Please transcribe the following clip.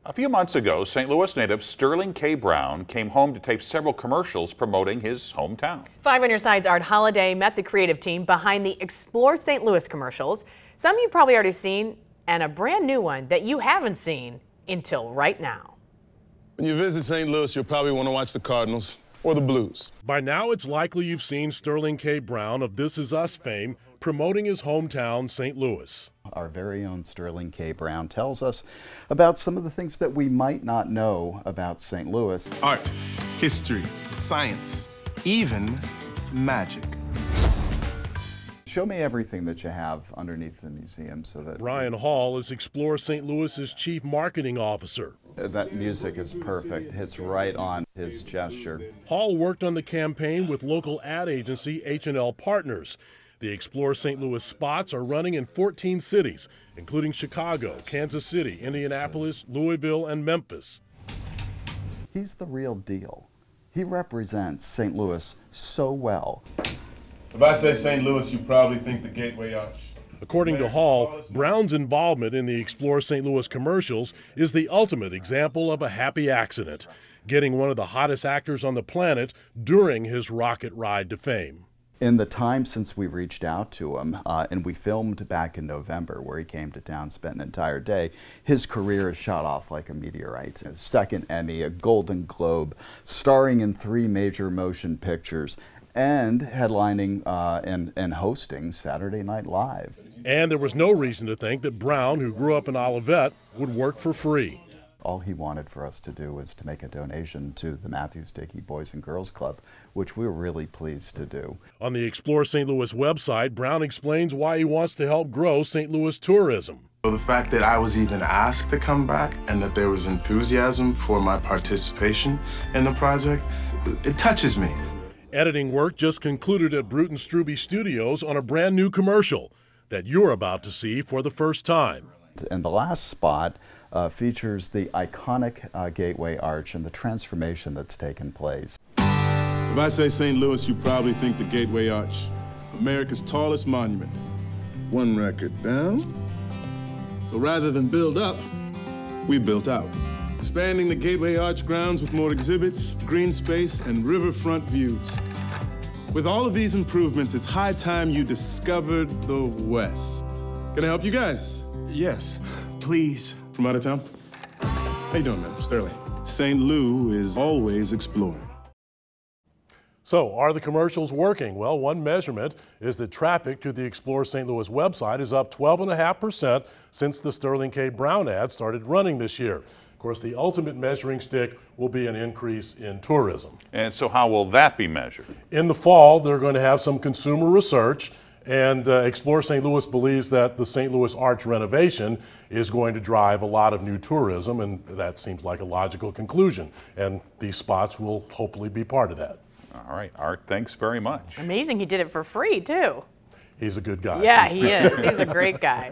A few months ago, St. Louis native Sterling K. Brown came home to tape several commercials promoting his hometown. 5 on Your Side's Art Holiday met the creative team behind the Explore St. Louis commercials. Some you've probably already seen, and a brand new one that you haven't seen until right now. When you visit St. Louis, you'll probably want to watch the Cardinals or the Blues. By now, it's likely you've seen Sterling K. Brown of This Is Us fame promoting his hometown, St. Louis. Our very own Sterling K. Brown tells us about some of the things that we might not know about St. Louis. Art, history, science, even magic. Show me everything that you have underneath the museum so that... Brian Hall is Explore St. Louis's chief marketing officer. That music is perfect. Hits right on his gesture. Hall worked on the campaign with local ad agency H&L Partners. The Explore St. Louis spots are running in 14 cities, including Chicago, Kansas City, Indianapolis, Louisville, and Memphis. He's the real deal. He represents St. Louis so well. If I say St. Louis, you probably think the Gateway Arch. According to Hall, Brown's involvement in the Explore St. Louis commercials is the ultimate example of a happy accident, getting one of the hottest actors on the planet during his rocket ride to fame. In the time since we reached out to him, and we filmed back in November where he came to town, spent an entire day, his career has shot off like a meteorite. A second Emmy, a Golden Globe, starring in 3 major motion pictures, and headlining and hosting Saturday Night Live. And there was no reason to think that Brown, who grew up in Olivet, would work for free. All he wanted for us to do was to make a donation to the Matthews Dickey Boys and Girls Club, which we were really pleased to do. On the Explore St. Louis website, Brown explains why he wants to help grow St. Louis tourism. So the fact that I was even asked to come back and that there was enthusiasm for my participation in the project, it touches me. Editing work just concluded at Bruton Strube Studios on a brand new commercial that you're about to see for the first time. And the last spot features the iconic Gateway Arch and the transformation that's taken place. If I say St. Louis, you probably think the Gateway Arch, America's tallest monument. One record down. So rather than build up, we built out. Expanding the Gateway Arch grounds with more exhibits, green space, and riverfront views. With all of these improvements, it's high time you discovered the West. Can I help you guys? Yes, please. From out of town? How you doing, man? Sterling. St. Lou is always exploring. So, are the commercials working? Well, one measurement is that traffic to the Explore St. Louis website is up 12.5% since the Sterling K. Brown ad started running this year. Of course, the ultimate measuring stick will be an increase in tourism. And so how will that be measured? In the fall, they're going to have some consumer research, and Explore St. Louis believes that the St. Louis Arch renovation is going to drive a lot of new tourism, and that seems like a logical conclusion. And these spots will hopefully be part of that. All right, Art, thanks very much. Amazing he did it for free, too. He's a good guy. Yeah, he is. He's a great guy.